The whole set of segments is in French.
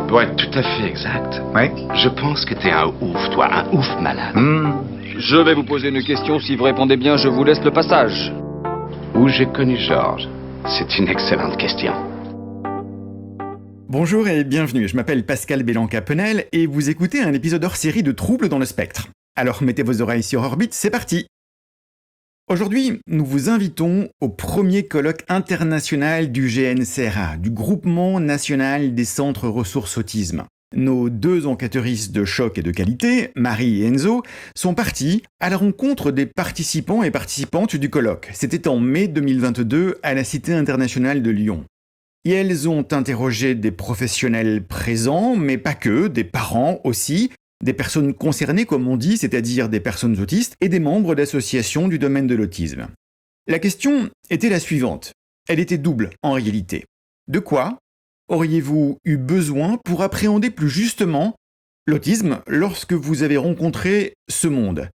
Pour être tout à fait exact, Ouais. je pense que t'es un ouf, toi, un ouf malade. Je vais vous poser une question. Si vous répondez bien, je vous laisse le passage. Où j'ai connu Georges? C'est une excellente question. Bonjour et bienvenue, je m'appelle Pascal Bélanca-Penel et vous écoutez un épisode hors série de Troubles dans le spectre. Alors mettez vos oreilles sur orbite, c'est parti! Aujourd'hui, nous vous invitons au premier colloque international du GNCRA, du Groupement National des Centres Ressources Autisme. Nos deux enquêteuristes de choc et de qualité, Marie et Enzo, sont partis à la rencontre des participants et participantes du colloque. C'était en mai 2022 à la Cité internationale de Lyon. Et elles ont interrogé des professionnels présents, mais pas que, des parents aussi, des personnes concernées comme on dit, c'est-à-dire des personnes autistes, et des membres d'associations du domaine de l'autisme. La question était la suivante. Elle était double en réalité. De quoi auriez-vous eu besoin pour appréhender plus justement l'autisme lorsque vous avez rencontré ce monde?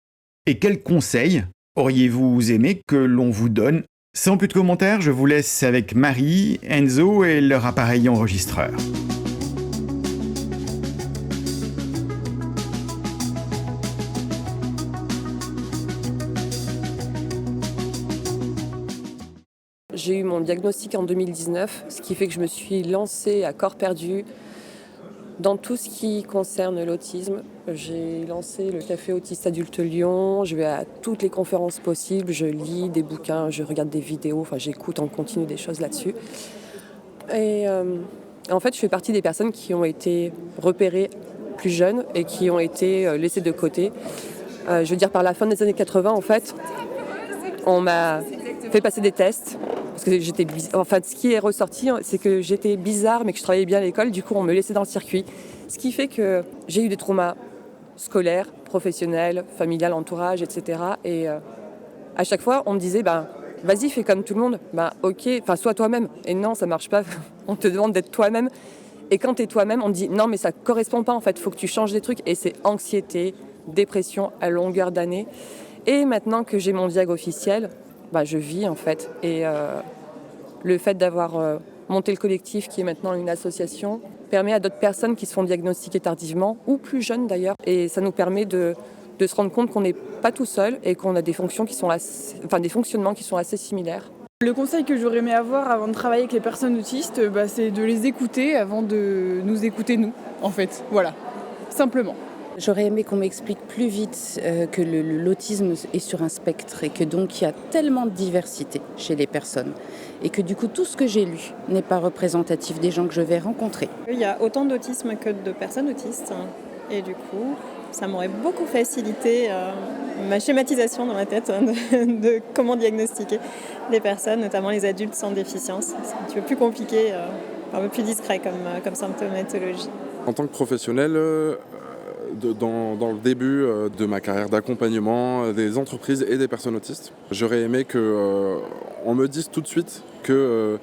Et quels conseils auriez-vous aimé que l'on vous donne? Sans plus de commentaires, je vous laisse avec Marie, Enzo et leur appareil enregistreur. J'ai eu mon diagnostic en 2019, ce qui fait que je me suis lancée à corps perdu dans tout ce qui concerne l'autisme. J'ai lancé le Café Autiste Adulte Lyon, je vais à toutes les conférences possibles, je lis des bouquins, je regarde des vidéos, j'écoute en continu des choses là-dessus. Et en fait, je fais partie des personnes qui ont été repérées plus jeunes et qui ont été laissées de côté. Je veux dire, par la fin des années 80, en fait, on m'a fait passer des tests. Parce que ce qui est ressorti, c'est que j'étais bizarre, mais que je travaillais bien à l'école. Du coup, on me laissait dans le circuit. Ce qui fait que j'ai eu des traumas scolaires, professionnels, familiales, entourage, etc. Et à chaque fois, on me disait, vas-y, fais comme tout le monde. Ok, sois toi-même. Et non, ça marche pas. On te demande d'être toi-même. Et quand t'es toi-même, on te dit, non, mais ça correspond pas, en fait. Faut que tu changes des trucs. Et c'est anxiété, dépression à longueur d'année. Et maintenant que j'ai mon diag officiel, je vis en fait. Et le fait d'avoir monté le collectif, qui est maintenant une association, permet à d'autres personnes qui se font diagnostiquer tardivement, ou plus jeunes d'ailleurs. Et ça nous permet de se rendre compte qu'on n'est pas tout seul et qu'on a des fonctionnements qui sont assez similaires. Le conseil que j'aurais aimé avoir avant de travailler avec les personnes autistes, c'est de les écouter avant de nous écouter nous, en fait. Voilà, simplement. J'aurais aimé qu'on m'explique plus vite que l'autisme est sur un spectre et que donc il y a tellement de diversité chez les personnes et que du coup tout ce que j'ai lu n'est pas représentatif des gens que je vais rencontrer. Il y a autant d'autisme que de personnes autistes et du coup ça m'aurait beaucoup facilité ma schématisation dans ma tête de comment diagnostiquer les personnes, notamment les adultes sans déficience. C'est un petit peu plus compliqué, un peu plus discret comme symptomatologie. En tant que professionnel, dans le début de ma carrière d'accompagnement des entreprises et des personnes autistes, j'aurais aimé qu'on me dise tout de suite qu'il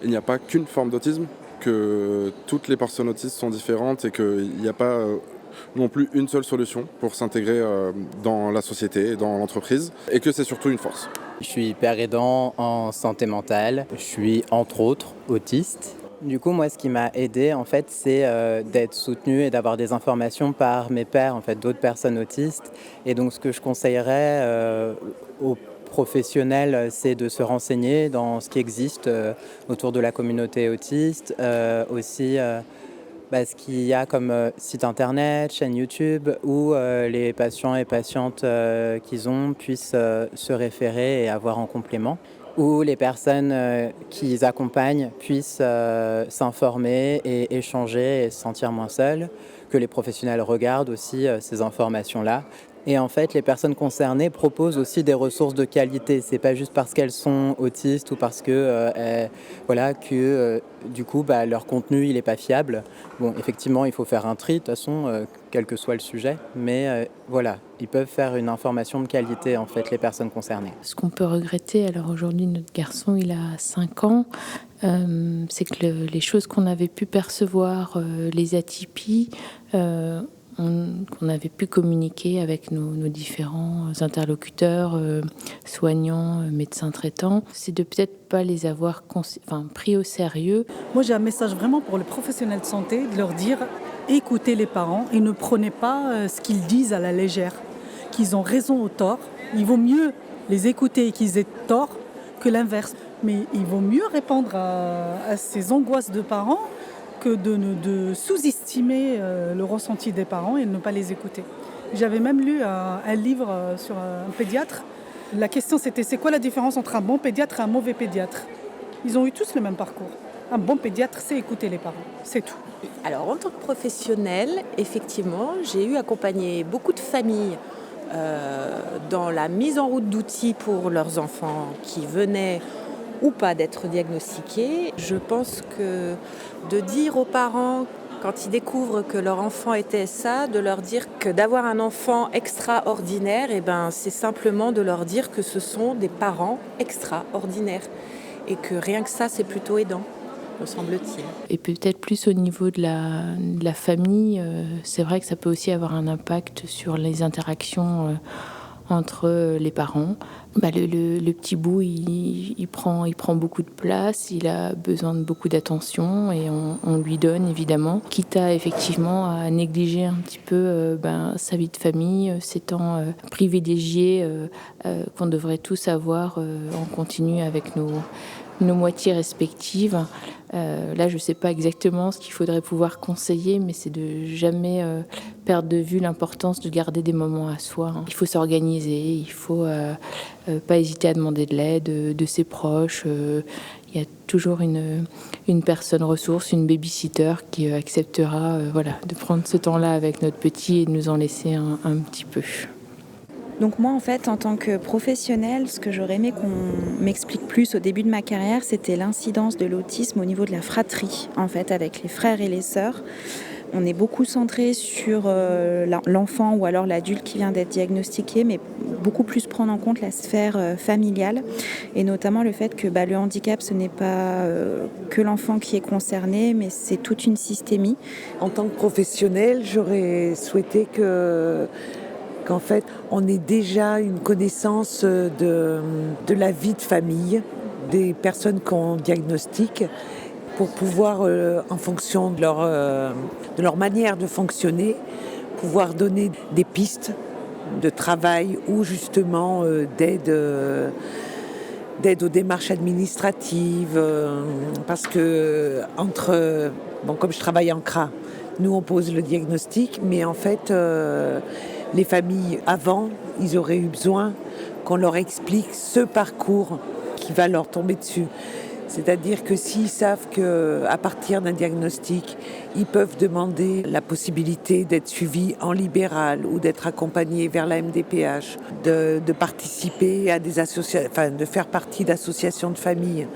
n'y a pas qu'une forme d'autisme, que toutes les personnes autistes sont différentes et qu'il n'y a pas non plus une seule solution pour s'intégrer dans la société et dans l'entreprise, et que c'est surtout une force. Je suis père aidant en santé mentale, je suis entre autres autiste. Du coup, moi, ce qui m'a aidé, en fait, c'est d'être soutenu et d'avoir des informations par mes pairs, en fait, d'autres personnes autistes. Et donc, ce que je conseillerais aux professionnels, c'est de se renseigner dans ce qui existe autour de la communauté autiste, aussi ce qu'il y a comme site internet, chaîne YouTube, où les patients et patientes qu'ils ont puissent se référer et avoir en complément, où les personnes qui les accompagnent puissent s'informer et échanger et se sentir moins seules, que les professionnels regardent aussi ces informations-là. Et en fait, les personnes concernées proposent aussi des ressources de qualité. C'est pas juste parce qu'elles sont autistes ou parce que du coup leur contenu il est pas fiable. Bon, effectivement, il faut faire un tri de toute façon, quel que soit le sujet, mais ils peuvent faire une information de qualité en fait, les personnes concernées. Ce qu'on peut regretter, alors aujourd'hui notre garçon il a 5 ans, c'est que les choses qu'on avait pu percevoir, les atypies, qu'on avait pu communiquer avec nos différents interlocuteurs, soignants, médecins traitants, c'est de peut-être pas les avoir pris au sérieux. Moi, j'ai un message vraiment pour les professionnels de santé, de leur dire écoutez les parents et ne prenez pas ce qu'ils disent à la légère, qu'ils ont raison ou tort. Il vaut mieux les écouter et qu'ils aient tort que l'inverse. Mais il vaut mieux répondre à ces angoisses de parents que de sous-estimer le ressenti des parents et de ne pas les écouter. J'avais même lu un livre sur un pédiatre. La question c'était c'est quoi la différence entre un bon pédiatre et un mauvais pédiatre? Ils ont eu tous le même parcours. Un bon pédiatre, c'est écouter les parents, c'est tout. Alors en tant que professionnelle, effectivement, j'ai eu accompagné beaucoup de familles dans la mise en route d'outils pour leurs enfants qui venaient ou pas d'être diagnostiqués. Je pense que de dire aux parents, quand ils découvrent que leur enfant est TSA, de leur dire que d'avoir un enfant extraordinaire, c'est simplement de leur dire que ce sont des parents extraordinaires et que rien que ça, c'est plutôt aidant, me semble-t-il. Et peut-être plus au niveau de la famille, c'est vrai que ça peut aussi avoir un impact sur les interactions entre les parents. Le petit bout, il prend beaucoup de place, il a besoin de beaucoup d'attention et on lui donne évidemment, quitte à effectivement à négliger un petit peu sa vie de famille, ces temps privilégiés qu'on devrait tous avoir en continu avec nos moitiés respectives. Là, je ne sais pas exactement ce qu'il faudrait pouvoir conseiller, mais c'est de jamais perdre de vue l'importance de garder des moments à soi. Il faut s'organiser, il faut pas hésiter à demander de l'aide de ses proches. Il y a toujours une personne ressource, une babysitter qui acceptera de prendre ce temps-là avec notre petit et de nous en laisser un petit peu. Donc moi, en fait, en tant que professionnelle, ce que j'aurais aimé qu'on m'explique plus au début de ma carrière, c'était l'incidence de l'autisme au niveau de la fratrie, en fait, avec les frères et les sœurs. On est beaucoup centré sur l'enfant ou alors l'adulte qui vient d'être diagnostiqué, mais beaucoup plus prendre en compte la sphère familiale et notamment le fait que le handicap, ce n'est pas que l'enfant qui est concerné, mais c'est toute une systémie. En tant que professionnelle, j'aurais souhaité qu'en fait, on ait déjà une connaissance de la vie de famille, des personnes qu'on diagnostique, pour pouvoir, en fonction de leur manière de fonctionner, pouvoir donner des pistes de travail ou justement d'aide aux démarches administratives. Parce que comme je travaille en CRA, nous on pose le diagnostic, mais en fait les familles avant, ils auraient eu besoin qu'on leur explique ce parcours qui va leur tomber dessus. C'est-à-dire que s'ils savent qu'à partir d'un diagnostic, ils peuvent demander la possibilité d'être suivis en libéral ou d'être accompagnés vers la MDPH, de participer à des associations, de faire partie d'associations de famille.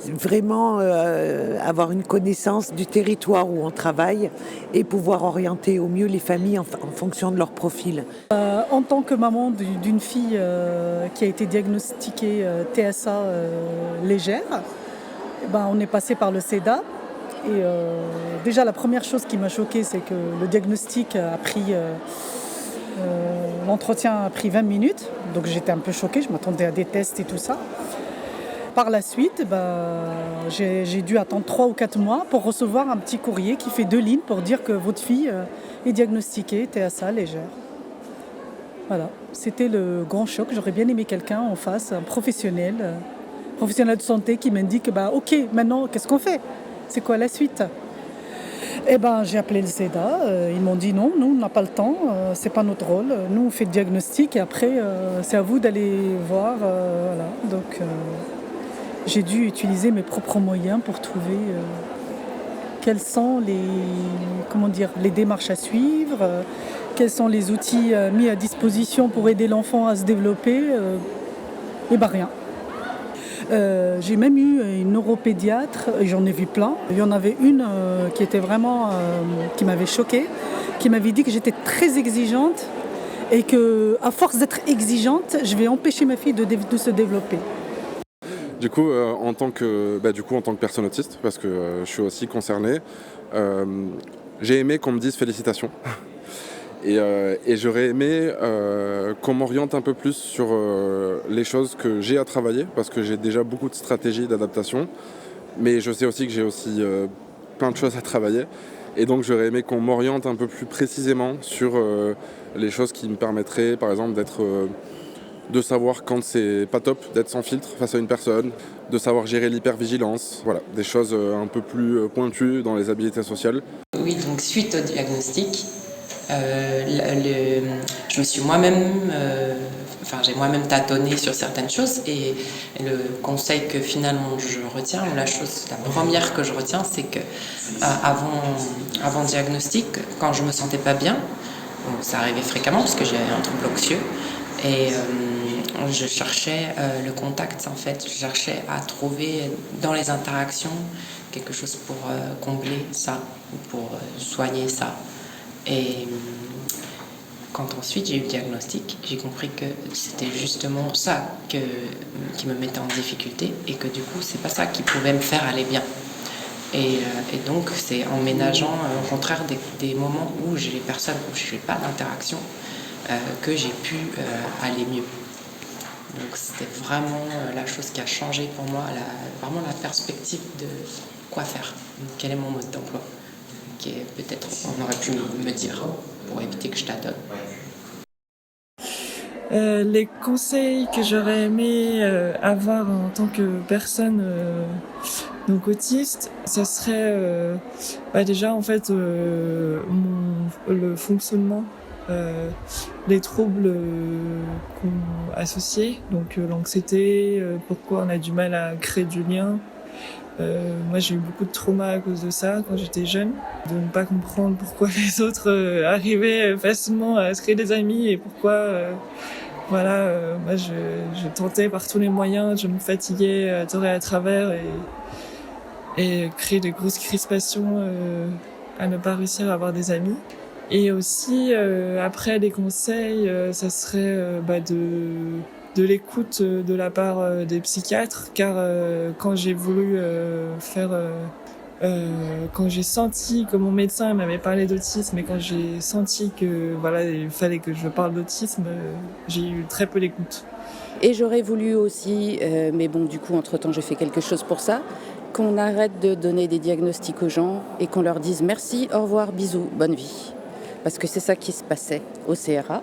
Vraiment avoir une connaissance du territoire où on travaille et pouvoir orienter au mieux les familles en fonction de leur profil. En tant que maman d'une fille qui a été diagnostiquée TSA légère, on est passé par le CEDA. Et déjà, la première chose qui m'a choquée, c'est que le diagnostic a pris... l'entretien a pris 20 minutes. Donc j'étais un peu choquée, je m'attendais à des tests et tout ça. Par la suite, j'ai dû attendre 3 ou 4 mois pour recevoir un petit courrier qui fait 2 lignes pour dire que votre fille est diagnostiquée TSA légère. Voilà, c'était le grand choc. J'aurais bien aimé quelqu'un en face, un professionnel de santé qui m'indique ok, maintenant qu'est-ce qu'on fait? C'est quoi la suite? J'ai appelé le CEDA, ils m'ont dit non, nous on n'a pas le temps, c'est pas notre rôle. Nous on fait le diagnostic et après c'est à vous d'aller voir. Voilà. Donc j'ai dû utiliser mes propres moyens pour trouver quelles sont les démarches à suivre, quels sont les outils mis à disposition pour aider l'enfant à se développer. Rien. J'ai même eu une neuropédiatre, et j'en ai vu plein. Il y en avait une qui était vraiment, qui m'avait choquée, qui m'avait dit que j'étais très exigeante et qu'à force d'être exigeante, je vais empêcher ma fille de se développer. Du coup, en tant que personne autiste, parce que je suis aussi concerné, j'ai aimé qu'on me dise félicitations. Et j'aurais aimé qu'on m'oriente un peu plus sur les choses que j'ai à travailler, parce que j'ai déjà beaucoup de stratégies d'adaptation, mais je sais aussi que j'ai aussi plein de choses à travailler. Et donc j'aurais aimé qu'on m'oriente un peu plus précisément sur les choses qui me permettraient, par exemple, de savoir quand c'est pas top d'être sans filtre face à une personne, de savoir gérer l'hypervigilance, voilà, des choses un peu plus pointues dans les habiletés sociales. Oui, donc suite au diagnostic, je me suis moi-même, j'ai moi-même tâtonné sur certaines choses, et le conseil que finalement je retiens, ou la première que je retiens, c'est que avant diagnostic, quand je me sentais pas bien, ça arrivait fréquemment parce que j'avais un trouble anxieux, et je cherchais le contact en fait, je cherchais à trouver dans les interactions quelque chose pour combler ça, ou pour soigner ça. Et quand ensuite j'ai eu le diagnostic, j'ai compris que c'était justement ça qui me mettait en difficulté, et que du coup c'est pas ça qui pouvait me faire aller bien. Et donc c'est en ménageant au contraire des moments où j'ai les personnes où je n'ai pas d'interaction que j'ai pu aller mieux. Donc c'était vraiment la chose qui a changé pour moi, vraiment la perspective de quoi faire, quel est mon mode d'emploi, qui est peut-être on aurait pu me dire pour éviter que je tâtonne. Les conseils que j'aurais aimé avoir en tant que personne donc autiste, ça serait déjà en fait le fonctionnement, les troubles associés, donc l'anxiété, pourquoi on a du mal à créer du lien. Moi j'ai eu beaucoup de traumas à cause de ça quand j'étais jeune, de ne pas comprendre pourquoi les autres arrivaient facilement à se créer des amis, et pourquoi moi je tentais par tous les moyens, je me fatiguais à tort et à travers, et créer de grosses crispations à ne pas réussir à avoir des amis. Et aussi après les conseils, ça serait de l'écoute de la part des psychiatres, car quand j'ai voulu quand j'ai senti que mon médecin m'avait parlé d'autisme, et quand j'ai senti que il fallait que je parle d'autisme, j'ai eu très peu d'écoute. Et j'aurais voulu aussi, mais bon, du coup, entre-temps, j'ai fait quelque chose pour ça, qu'on arrête de donner des diagnostics aux gens et qu'on leur dise merci, au revoir, bisous, bonne vie. Parce que c'est ça qui se passait au CRA.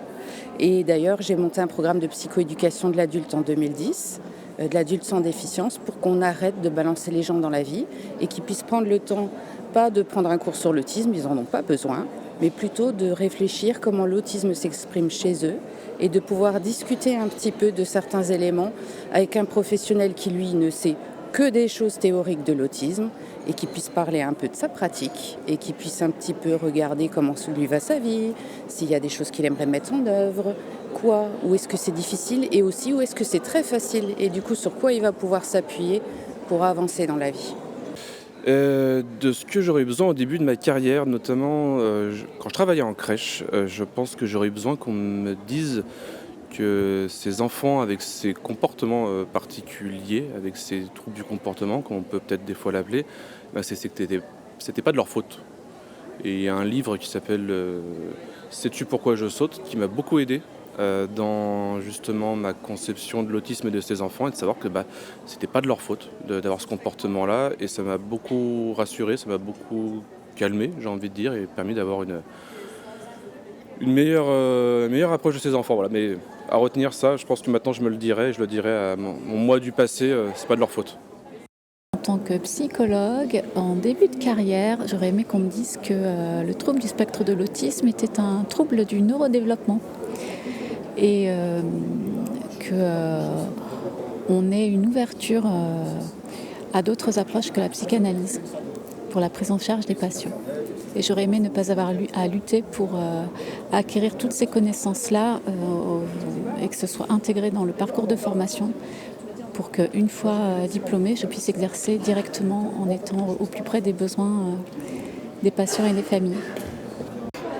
Et d'ailleurs, j'ai monté un programme de psychoéducation de l'adulte en 2010, de l'adulte sans déficience, pour qu'on arrête de balancer les gens dans la vie et qu'ils puissent prendre le temps, pas de prendre un cours sur l'autisme, ils n'en ont pas besoin, mais plutôt de réfléchir comment l'autisme s'exprime chez eux, et de pouvoir discuter un petit peu de certains éléments avec un professionnel qui, lui, ne sait que des choses théoriques de l'autisme, et qui puisse parler un peu de sa pratique, et qui puisse un petit peu regarder comment lui va sa vie, s'il y a des choses qu'il aimerait mettre en œuvre, où est-ce que c'est difficile, et aussi où est-ce que c'est très facile, et du coup sur quoi il va pouvoir s'appuyer pour avancer dans la vie. De ce que j'aurais eu besoin au début de ma carrière, notamment quand je travaillais en crèche, je pense que j'aurais eu besoin qu'on me dise que ces enfants avec ces comportements particuliers, avec ces troubles du comportement, comme on peut peut-être des fois l'appeler, c'était pas de leur faute. Et il y a un livre qui s'appelle « Sais-tu pourquoi je saute ?», qui m'a beaucoup aidé dans justement ma conception de l'autisme et de ces enfants, et de savoir que c'était pas de leur faute d'avoir ce comportement-là, et ça m'a beaucoup rassuré, ça m'a beaucoup calmé, j'ai envie de dire, et permis d'avoir une meilleure approche de ces enfants. Voilà. Mais à retenir ça, je pense que maintenant je le dirai à mon moi du passé, c'est pas de leur faute. En tant que psychologue, en début de carrière, j'aurais aimé qu'on me dise que le trouble du spectre de l'autisme était un trouble du neurodéveloppement, et qu'on ait une ouverture à d'autres approches que la psychanalyse pour la prise en charge des patients. Et j'aurais aimé ne pas avoir à lutter pour acquérir toutes ces connaissances-là et que ce soit intégré dans le parcours de formation, pour qu'une fois diplômée, je puisse exercer directement en étant au plus près des besoins des patients et des familles.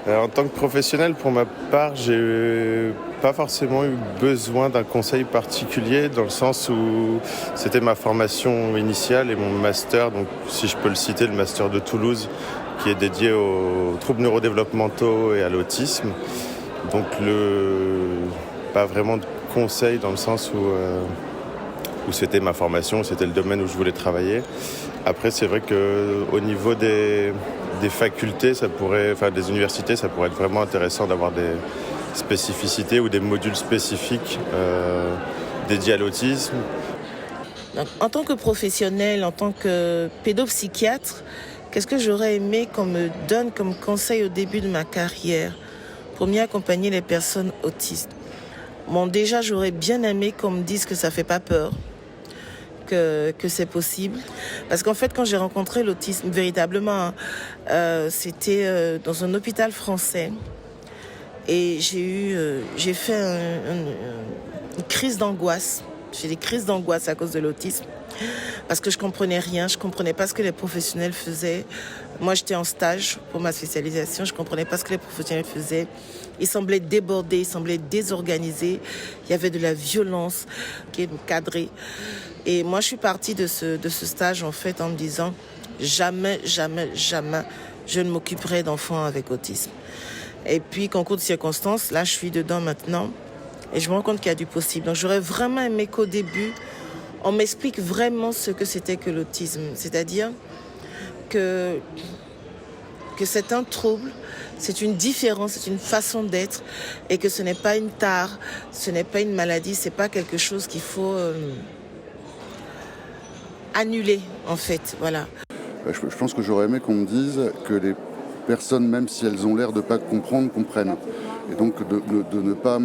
En tant que professionnel, pour ma part, j'ai pas forcément eu besoin d'un conseil particulier, dans le sens où c'était ma formation initiale et mon master, donc si je peux le citer, le master de Toulouse, qui est dédié aux troubles neurodéveloppementaux et à l'autisme. Donc pas vraiment de conseils dans le sens où c'était ma formation, c'était le domaine où je voulais travailler. Après, c'est vrai qu'au niveau des facultés, des universités, ça pourrait être vraiment intéressant d'avoir des spécificités ou des modules spécifiques dédiés à l'autisme. En tant que professionnel, en tant que pédopsychiatre, qu'est-ce que j'aurais aimé qu'on me donne comme conseil au début de ma carrière pour mieux accompagner les personnes autistes? Bon, déjà, j'aurais bien aimé qu'on me dise que ça fait pas peur, que c'est possible. Parce qu'en fait, quand j'ai rencontré l'autisme, véritablement, c'était dans un hôpital français. Et j'ai fait une crise d'angoisse. J'ai des crises d'angoisse à cause de l'autisme. Parce que je comprenais rien, je comprenais pas ce que les professionnels faisaient. Moi, j'étais en stage pour ma spécialisation, je comprenais pas ce que les professionnels faisaient. Ils semblaient débordés, ils semblaient désorganisés. Il y avait de la violence qui est cadrée. Et moi, je suis partie de ce stage, en fait, en me disant jamais, jamais, jamais, je ne m'occuperai d'enfants avec autisme. Et puis, concours de circonstances, là, je suis dedans maintenant. Et je me rends compte qu'il y a du possible. Donc, j'aurais vraiment aimé qu'au début, on m'explique vraiment ce que c'était que l'autisme. C'est-à-dire que c'est un trouble, c'est une différence, c'est une façon d'être, et que ce n'est pas une tare, ce n'est pas une maladie, c'est pas quelque chose qu'il faut annuler, en fait. Voilà. Je pense que j'aurais aimé qu'on me dise que les personnes, même si elles ont l'air de ne pas comprendre, comprennent. Et donc de ne pas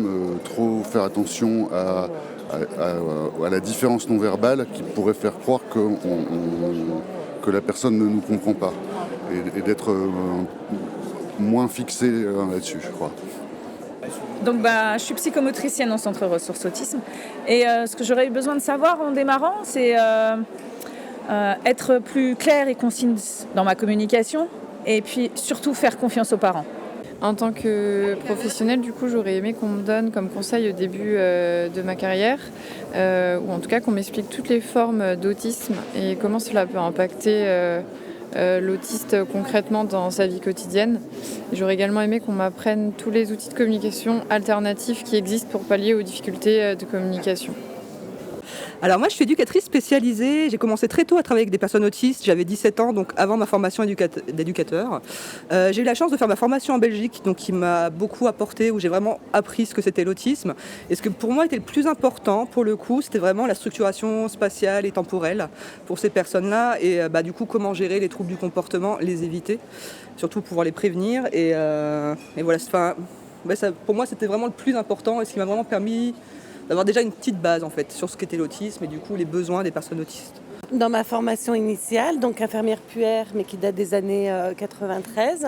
trop faire attention à la différence non verbale qui pourrait faire croire que la personne ne nous comprend pas. Et d'être moins fixé là-dessus, je crois. Donc je suis psychomotricienne en centre ressources autisme. Et ce que j'aurais eu besoin de savoir en démarrant, c'est être plus claire et concise dans ma communication. Et puis surtout faire confiance aux parents. En tant que professionnelle, du coup, j'aurais aimé qu'on me donne comme conseil au début de ma carrière, ou en tout cas qu'on m'explique toutes les formes d'autisme et comment cela peut impacter l'autiste concrètement dans sa vie quotidienne. Et j'aurais également aimé qu'on m'apprenne tous les outils de communication alternatifs qui existent pour pallier aux difficultés de communication. Alors moi je suis éducatrice spécialisée, j'ai commencé très tôt à travailler avec des personnes autistes, j'avais 17 ans donc avant ma formation d'éducateur. J'ai eu la chance de faire ma formation en Belgique donc qui m'a beaucoup apporté, où j'ai vraiment appris ce que c'était l'autisme. Et ce que pour moi était le plus important pour le coup, c'était vraiment la structuration spatiale et temporelle pour ces personnes-là et du coup comment gérer les troubles du comportement, les éviter, surtout pouvoir les prévenir et voilà, pour moi c'était vraiment le plus important et ce qui m'a vraiment permis d'avoir déjà une petite base en fait sur ce qu'était l'autisme et du coup les besoins des personnes autistes. Dans ma formation initiale, donc infirmière puère mais qui date des années 93,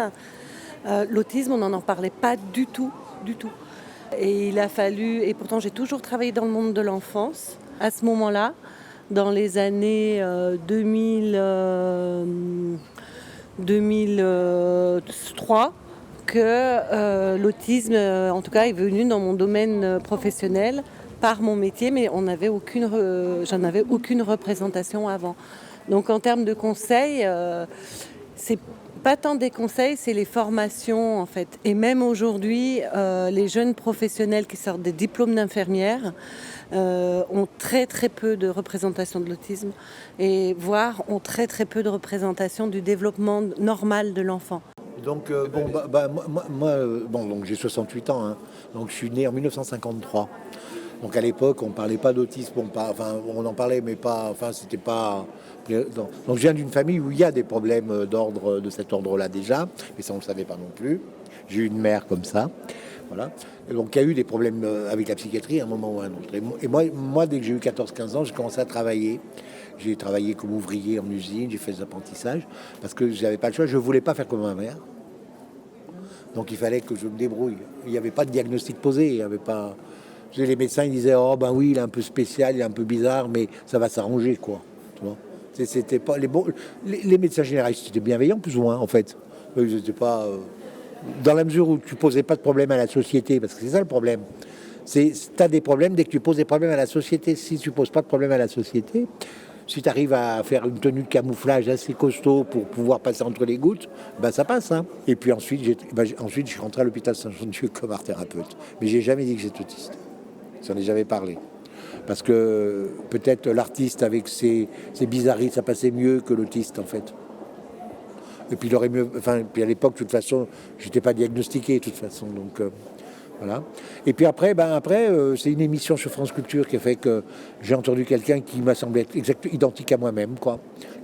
l'autisme on n'en parlait pas du tout. Et il a fallu, et pourtant j'ai toujours travaillé dans le monde de l'enfance, à ce moment-là, dans les années 2003, que l'autisme en tout cas est venu dans mon domaine professionnel par mon métier, mais j'en avais aucune représentation avant. Donc en termes de conseils, c'est pas tant des conseils, c'est les formations en fait. Et même aujourd'hui, les jeunes professionnels qui sortent des diplômes d'infirmières ont très très peu de représentation de l'autisme et voire ont très très peu de représentation du développement normal de l'enfant. Donc donc j'ai 68 ans, hein, donc je suis né en 1953. Donc à l'époque, on ne parlait pas d'autisme, on en parlait, mais pas, c'était pas. Donc je viens d'une famille où il y a des problèmes de cet ordre-là déjà, mais ça on ne le savait pas non plus. J'ai eu une mère comme ça, voilà. Et donc il y a eu des problèmes avec la psychiatrie à un moment ou à un autre. Et moi dès que j'ai eu 14-15 ans, j'ai commencé à travailler. J'ai travaillé comme ouvrier en usine, j'ai fait des apprentissages, parce que j'avais pas le choix, je voulais pas faire comme ma mère. Donc il fallait que je me débrouille. Il n'y avait pas de diagnostic posé, il y avait pas. Les médecins ils disaient oh ben oui il est un peu spécial, il est un peu bizarre, mais ça va s'arranger quoi. Tu vois. C'était pas les médecins généralistes étaient bienveillants plus ou moins en fait. Ils étaient pas dans la mesure où tu posais pas de problème à la société, parce que c'est ça le problème. T'as des problèmes dès que tu poses des problèmes à la société. Si tu poses pas de problème à la société, Si tu arrives à faire une tenue de camouflage assez costaud pour pouvoir passer entre les gouttes, ça passe. Hein. Et puis ensuite, je suis rentré à l'hôpital Saint-Jean-de-Dieu comme art thérapeute. Mais j'ai jamais dit que j'étais autiste. J'en ai jamais parlé. Parce que peut-être l'artiste avec ses bizarreries, ça passait mieux que l'autiste en fait. Et puis il aurait mieux. Puis à l'époque, de toute façon, j'étais pas diagnostiqué de toute façon. Donc voilà. Et puis après, c'est une émission sur France Culture qui a fait que j'ai entendu quelqu'un qui m'a semblé être identique à moi-même, quoi.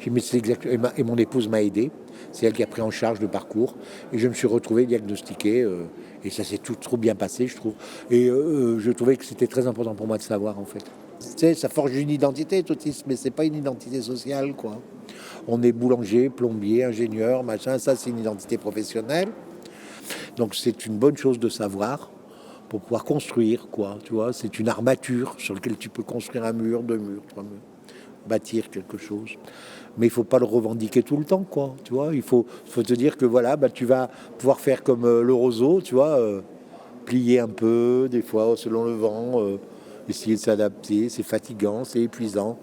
Et mon épouse m'a aidé. C'est elle qui a pris en charge le parcours. Et je me suis retrouvé diagnostiqué. Et ça s'est tout trop bien passé, je trouve. Et je trouvais que c'était très important pour moi de savoir, en fait. Tu sais, ça forge une identité, l'autisme, mais c'est pas une identité sociale, quoi. On est boulanger, plombier, ingénieur, machin. Ça, c'est une identité professionnelle. Donc, c'est une bonne chose de savoir pour pouvoir construire, quoi. Tu vois, c'est une armature sur laquelle tu peux construire un mur, 2 murs, 3 murs, bâtir quelque chose. Mais il faut pas le revendiquer tout le temps, quoi. Tu vois, il faut te dire que voilà, tu vas pouvoir faire comme le roseau, tu vois, plier un peu, des fois selon le vent, essayer de s'adapter. C'est fatigant, c'est épuisant.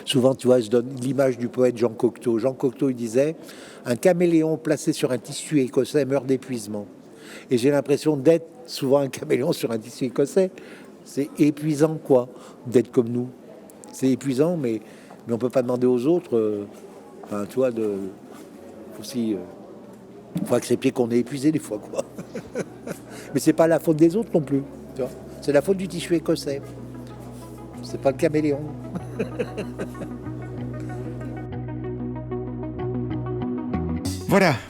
Souvent, tu vois, je donne l'image du poète Jean Cocteau. Jean Cocteau, il disait « Un caméléon placé sur un tissu écossais meurt d'épuisement ». Et j'ai l'impression d'être souvent un caméléon sur un tissu écossais. C'est épuisant, quoi, d'être comme nous. C'est épuisant, mais on peut pas demander aux autres, tu vois, faut accepter qu'on est épuisé des fois, quoi. Mais c'est pas la faute des autres non plus, tu vois. C'est la faute du tissu écossais. C'est pas le caméléon.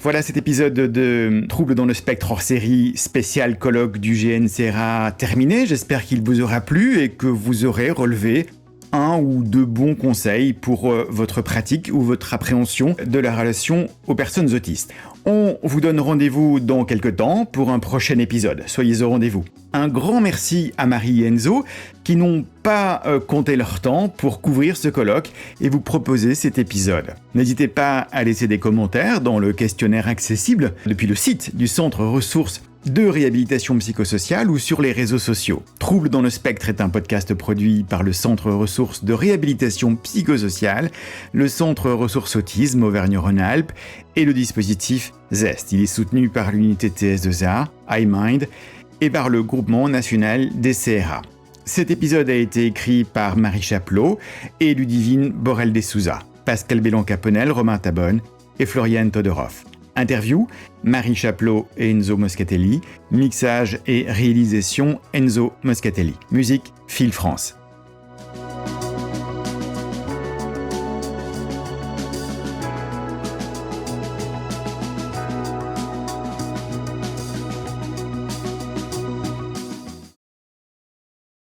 Voilà cet épisode de Troubles dans le spectre hors série spécial colloque du GNCRA terminé. J'espère qu'il vous aura plu et que vous aurez relevé 1 ou 2 bons conseils pour votre pratique ou votre appréhension de la relation aux personnes autistes. On vous donne rendez-vous dans quelques temps pour un prochain épisode. Soyez au rendez-vous. Un grand merci à Marie et Enzo qui n'ont pas compté leur temps pour couvrir ce colloque et vous proposer cet épisode. N'hésitez pas à laisser des commentaires dans le questionnaire accessible depuis le site du Centre Ressources de réhabilitation psychosociale ou sur les réseaux sociaux. Troubles dans le spectre est un podcast produit par le Centre Ressources de réhabilitation psychosociale, le Centre Ressources Autisme Auvergne-Rhône-Alpes et le dispositif ZEST. Il est soutenu par l'unité TS2A, iMind et par le groupement national des CRA. Cet épisode a été écrit par Marie Chaplot et Ludivine Borel-Dessouza, Pascal Bellon-Caponel, Romain Tabonne et Floriane Todorov. Interview, Marie Chaplot et Enzo Moscatelli. Mixage et réalisation, Enzo Moscatelli. Musique, Phil France.